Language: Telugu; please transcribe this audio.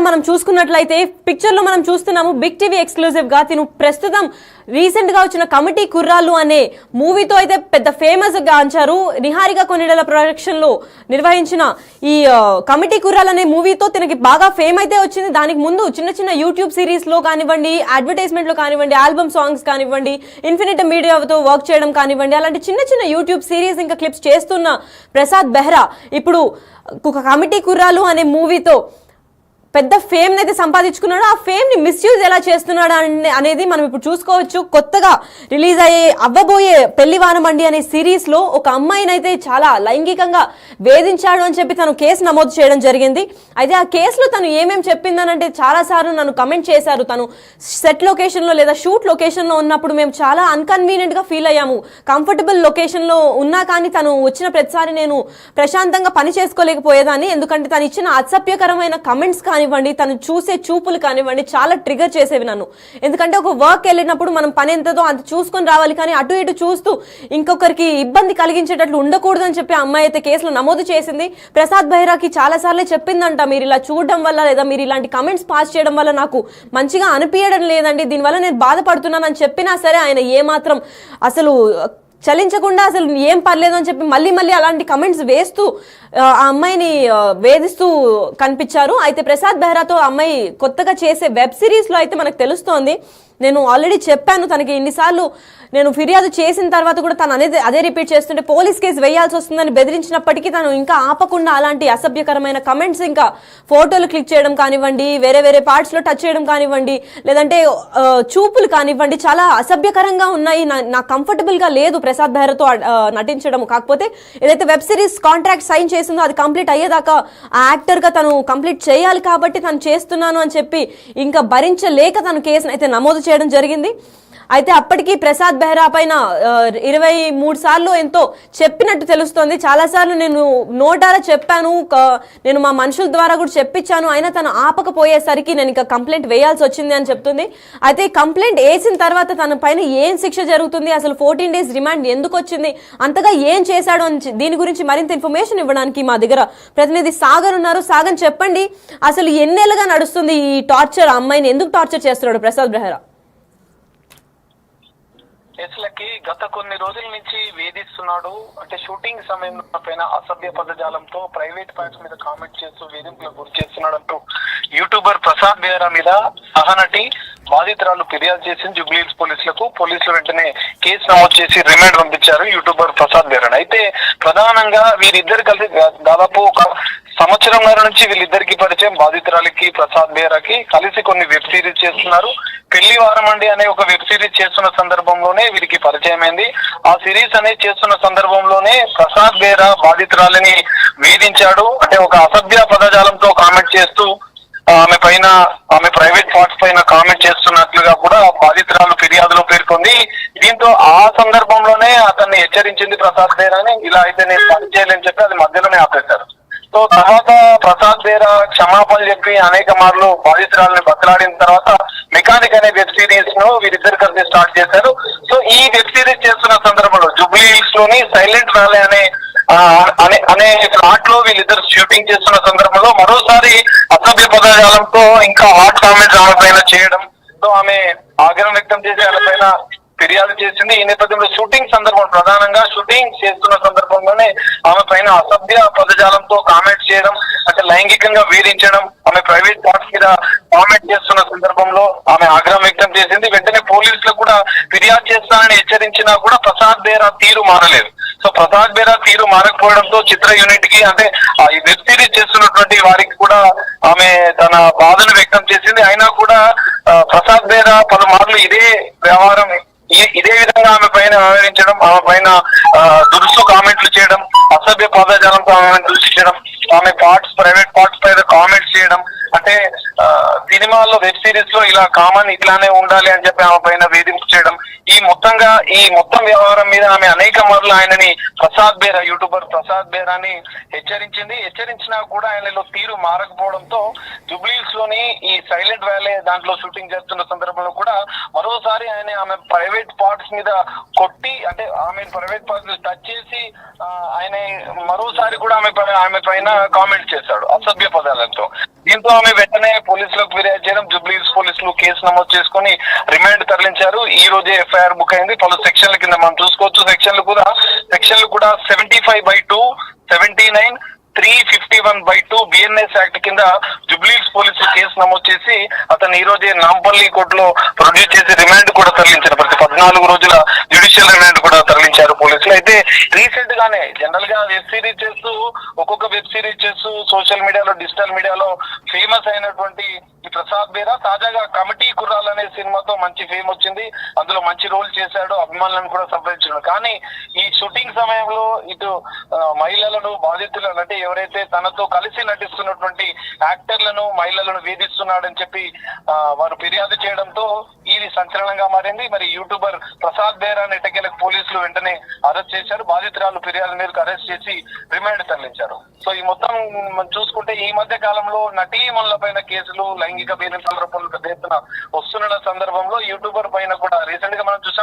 మనం చూసుకున్నట్లయితే పిక్చర్ లో మనం చూస్తున్నాము బిగ్ టీవీ ఎక్స్క్లూజివ్ గా తిను ప్రస్తుతం రీసెంట్ గా వచ్చిన కమిటీ కుర్రాళ్ళు అనే మూవీతో అయితే పెద్ద ఫేమస్ గా అంచారు. నిహారిక కొనిడెల ప్రొడక్షన్ లో నిర్వహించిన ఈ కమిటీ కుర్రాళ్ళు అనే మూవీతో తనకి బాగా ఫేమ్ అయితే వచ్చింది. దానికి ముందు చిన్న చిన్న యూట్యూబ్ సిరీస్ లో కానివ్వండి, అడ్వర్టైజ్మెంట్ లో కానివ్వండి, ఆల్బమ్ సాంగ్స్ కానివ్వండి, ఇన్ఫినిట్ మీడియాతో వర్క్ చేయడం కానివ్వండి, అలాంటి చిన్న చిన్న యూట్యూబ్ సిరీస్ ఇంకా క్లిప్స్ చేస్తున్న ప్రసాద్ బెహ్రా ఇప్పుడు కమిటీ కుర్రాళ్ళు అనే మూవీతో పెద్ద ఫేమ్ అయితే సంపాదించుకున్నాడు. ఆ ఫేమ్ ని మిస్యూజ్ ఎలా చేస్తున్నాడు అనేది మనం ఇప్పుడు చూసుకోవచ్చు. కొత్తగా రిలీజ్ అవ్వబోయే పెళ్లివారం అండి అనే సిరీస్ లో ఒక అమ్మాయిని అయితే చాలా లైంగికంగా వేధించాడు అని చెప్పి తను కేసు నమోదు చేయడం జరిగింది. అయితే ఆ కేసులో తను ఏమేమి చెప్పిందనంటే చాలా సార్లు నన్ను కమెంట్ చేశారు. తను సెట్ లొకేషన్ లో లేదా షూట్ లొకేషన్ లో ఉన్నప్పుడు మేము చాలా అన్కన్వీనియంట్ గా ఫీల్ అయ్యాము. కంఫర్టబుల్ లొకేషన్ లో ఉన్నా కానీ తను వచ్చిన ప్రతిసారి నేను ప్రశాంతంగా పని చేసుకోలేకపోయేదాన్ని. ఎందుకంటే తను ఇచ్చిన అసభ్యకరమైన కమెంట్స్ కానివ్వండి, తను చూసే చూపులు కానివ్వండి చాలా ట్రిగర్ చేసేవి నన్ను. ఎందుకంటే ఒక వర్క్ వెళ్ళినప్పుడు మనం పని ఎంతదో అంత చూసుకొని రావాలి, కానీ అటు ఇటు చూస్తూ ఇంకొకరికి ఇబ్బంది కలిగించేటట్లు ఉండకూడదు అని చెప్పి అమ్మాయి అయితే కేసులో నమోదు చేసింది. ప్రసాద్ బెహ్రాకి చాలా సార్లు చెప్పిందంట, మీరు ఇలా చూడడం వల్ల లేదా మీరు ఇలాంటి కమెంట్స్ పాస్ చేయడం వల్ల నాకు మంచిగా అనిపించడం లేదండి, దీనివల్ల నేను బాధపడుతున్నానని చెప్పినా సరే ఆయన ఏమాత్రం అసలు చలించకుండా అసలు ఏం పర్లేదు అని చెప్పి మళ్ళీ మళ్ళీ అలాంటి కమెంట్స్ వేస్తూ ఆ అమ్మాయిని వేధిస్తూ కనిపించారు. అయితే ప్రసాద్ బెహ్రాతో అమ్మాయి కొత్తగా చేసే వెబ్ సిరీస్ లో అయితే మనకు తెలుస్తోంది. నేను ఆల్రెడీ చెప్పాను, తనకి ఇన్నిసార్లు నేను ఫిర్యాదు చేసిన తర్వాత కూడా తను అదే రిపీట్ చేస్తుంటే పోలీస్ కేసు వేయాల్సి వస్తుందని బెదిరించినప్పటికీ తను ఇంకా ఆపకుండా అలాంటి అసభ్యకరమైన కమెంట్స్, ఇంకా ఫోటోలు క్లిక్ చేయడం కానివ్వండి, వేరే వేరే పార్ట్స్ లో టచ్ చేయడం కానివ్వండి, లేదంటే చూపులు కానివ్వండి చాలా అసభ్యకరంగా ఉన్నాయి. నాకు కంఫర్టబుల్ గా లేదు ప్రసాద్ బెహ్రాతో నటించడం. కాకపోతే ఏదైతే వెబ్ సిరీస్ కాంట్రాక్ట్ సైన్ చేసిందో అది కంప్లీట్ అయ్యేదాకా ఆ యాక్టర్ గా తను కంప్లీట్ చేయాలి కాబట్టి తను చేస్తున్నాను అని చెప్పి ఇంకా భరించలేక తను కేసును అయితే నమోదు చేయడం జరిగింది. అయితే అప్పటికి ప్రసాద్ బెహ్రా పైన 23 సార్లు ఎంతో చెప్పినట్టు తెలుస్తోంది. చాలా సార్లు నేను నోటారా చెప్పాను, నేను మా మనుషుల ద్వారా కూడా చెప్పించాను, అయినా తను ఆపకపోయేసరికి నేను ఇంకా కంప్లైంట్ వేయాల్సి వచ్చింది అని చెప్తుంది. అయితే కంప్లైంట్ వేసిన తర్వాత తన పైన ఏం శిక్ష జరుగుతుంది, అసలు 14 days రిమాండ్ ఎందుకు వచ్చింది, అంతగా ఏం చేశాడు అని దీని గురించి మరింత ఇన్ఫర్మేషన్ ఇవ్వడానికి మా దగ్గర ప్రతినిధి సాగర్ ఉన్నారు. సాగర్ చెప్పండి, అసలు ఎన్నేళ్ళుగా నడుస్తుంది ఈ టార్చర్, అమ్మాయిని ఎందుకు టార్చర్ చేస్తున్నాడు ప్రసాద్ బెహ్రా? కేసులకి గత కొన్ని రోజుల నుంచి వేధిస్తున్నాడు. అంటే షూటింగ్ సమయంలో పైన అసభ్య పదజాలంతో ప్రైవేట్ పార్ట్స్ మీద కామెంట్ చేస్తూ వేధింపులకు గురి చేస్తున్నాడు అంటూ యూట్యూబర్ ప్రసాద్ బెహ్రా మీద సహనటి బాధితురాలు ఫిర్యాదు చేసింది జూబ్లీహిల్స్ పోలీసులకు. పోలీసులు వెంటనే కేసు నమోదు చేసి రిమాండ్ పంపించారు యూట్యూబర్ ప్రసాద్ బెహ్రా. అయితే ప్రధానంగా వీరిద్దరు కలిసి దాదాపు ఒక సంవత్సరంన్నర నుంచి వీళ్ళిద్దరికి పరిచయం. బాధితురాలికి ప్రసాద్ బెహ్రాకి కలిసి కొన్ని వెబ్ సిరీస్ చేస్తున్నారు. పెళ్లి వారం అండి అనే ఒక వెబ్ సిరీస్ చేస్తున్న సందర్భంలోనే వీరికి పరిచయం అయింది. ఆ సిరీస్ అనేది చేస్తున్న సందర్భంలోనే ప్రసాద్ బెహ్రా బాధితురాలిని వేధించాడు. అంటే ఒక అసభ్య పదజాలంతో కామెంట్ చేస్తూ ఆమె ప్రైవేట్ పార్ట్స్ పైన కామెంట్ చేస్తున్నట్లుగా కూడా బాధితురాలు ఫిర్యాదులో పేర్కొంది. దీంతో ఆ సందర్భంలోనే అతన్ని హెచ్చరించింది ప్రసాద్ బెహ్రాని, ఇలా అయితే నేను పని చేయలేని చెప్పి అది మధ్యలోనే ఆపేశారు. సో తర్వాత ప్రసాద్ బెహ్రా క్షమాపణలు చెప్పి అనేక మార్లు బాధితురాలని బతలాడిన తర్వాత మెకానిక్ అనే వెబ్ సిరీస్ ను వీరిద్దరు కలిసి స్టార్ట్ చేశారు. సో ఈ వెబ్ సిరీస్ చేస్తున్న సందర్భంలో జూబ్లీహిల్స్ లోని సైలెంట్ వ్యాలీ అనే ఫ్లాట్ లో వీళ్ళిద్దరు షూటింగ్ చేస్తున్న సందర్భంలో మరోసారి అసభ్య పదజాలంతో ఇంకా హాట్ కామెంట్స్ ఆమె పైన చేయడం, సో ఆమె ఆగ్రహం వ్యక్తం చేసి ఆమె పైన ఫిర్యాదు చేసింది. ఈ నేపథ్యంలో షూటింగ్ సందర్భం ప్రధానంగా షూటింగ్ చేస్తున్న సందర్భంలోనే ఆమె పైన అసభ్య పదజాలంతో కామెంట్ చేయడం, అంటే లైంగికంగా వేధించడం, ఆమె ప్రైవేట్ పార్ట్స్ మీద కామెంట్ చేస్తున్న సందర్భంలో ఆమె ఆగ్రహం వ్యక్తం చేసింది. వెంటనే పోలీసులకు కూడా ఫిర్యాదు చేస్తానని హెచ్చరించినా కూడా ప్రసాద్ బెహ్రా తీరు మారలేదు. సో ప్రసాద్ బెహ్రా తీరు మారకపోవడంతో చిత్ర యూనిట్ కి, అంటే ఈ వెబ్ సిరీస్ చేస్తున్నటువంటి వారికి కూడా ఆమె తన బాధను వ్యక్తం చేసింది. అయినా కూడా ప్రసాద్ బెహ్రా పలుమార్లు ఇదే విధంగా ఆమె పైన వ్యవహరించడం, ఆమె పైన దురుసు కామెంట్లు చేయడం, అసభ్య పదజాలంతో ఆమె దూషించడం, ఆమె ప్రైవేట్ పార్ట్స్ పైన కామెంట్స్ చేయడం, అంటే సినిమాల్లో వెబ్ సిరీస్ లో ఇలా కామన్ ఇట్లానే ఉండాలి అని చెప్పి ఆమె పైన వేధింపు చేయడం, ఈ మొత్తం వ్యవహారం మీద ఆమె అనేక మార్లు ఆయనని యూట్యూబర్ ప్రసాద్ బెహ్రాని హెచ్చరించినా కూడా ఆయనలో తీరు మారకపోవడంతో జూబ్లీహిల్స్ లోని ఈ సైలెంట్ వ్యాలీ దాంట్లో షూటింగ్ చేస్తున్న సందర్భంలో కూడా మరోసారి ఆమె ప్రైవేట్ ప్రైవేట్ పార్ట్స్ మీద కొట్టి, అంటే ఆమె ప్రైవేట్ పార్ట్స్ టచ్ చేసి ఆయన మరోసారి కూడా ఆమె పైన కామెంట్ చేశాడు అసభ్య పదాలతో. దీంతో ఆమె వెంటనే పోలీసులకు ఫిర్యాదు చేయడం, జూబ్లీహిల్స్ పోలీసులు కేసు నమోదు చేసుకుని రిమాండ్ తరలించారు. ఈ రోజే ఎఫ్ఐఆర్ బుక్ అయింది. పలు సెక్షన్ల కింద మనం చూసుకోవచ్చు. సెక్షన్లు కూడా 75/2, 79, 351/2 బిఎన్ఎస్ యాక్ట్ కింద జూబ్లీహిల్స్ పోలీసులు కేసు నమోదు చేసి అతను ఈ రోజే నాంపల్లి కోర్టులో ప్రొడ్యూస్ చేసి రిమాండ్ కూడా తరలించారు. ప్రతి 14 రోజుల జ్యుడిషియల్ రిమాండ్ కూడా తరలించారు పోలీసులు. అయితే రీసెంట్ గానే జనరల్ గా ఒక్కొక్క వెబ్ సిరీస్ చేస్తూ సోషల్ మీడియాలో, డిజిటల్ మీడియాలో ఫేమస్ అయినటువంటి ఈ ప్రసాద్ బేరా తాజాగా కమిటీ కుర్రాలు అనే సినిమాతో మంచి ఫేమ్ వచ్చింది. అందులో మంచి రోల్ చేశాడు, అభిమానులను కూడా సంప్రదించాడు. కానీ ఈ షూటింగ్ సమయంలో ఇటు మహిళలను, బాధితులను, అంటే ఎవరైతే తనతో కలిసి నటిస్తున్నటువంటి యాక్టర్లను, మహిళలను వేధిస్తున్నాడని చెప్పి వారు ఫిర్యాదు చేయడంతో ఇది సంచలనంగా మారింది. మరి యూట్యూబర్ ప్రసాద్ బేరాని ఎట్టకేలకు పోలీసులు వెంటనే అరెస్ట్ చేశారు. బాధితురాలు ఫిర్యాదు మేరకు అరెస్ట్ చేసి రిమాండ్ తరలించారు. సో ఈ మొత్తం చూసుకుంటే ఈ మధ్య కాలంలో నటీమణుల పైన కేసులు, లైంగిక వేధింపుల రూపంలో పెద్ద ఎత్తున వస్తున్న సందర్భంలో యూట్యూబర్ పైన కూడా రీసెంట్ గా మనం చూసాం.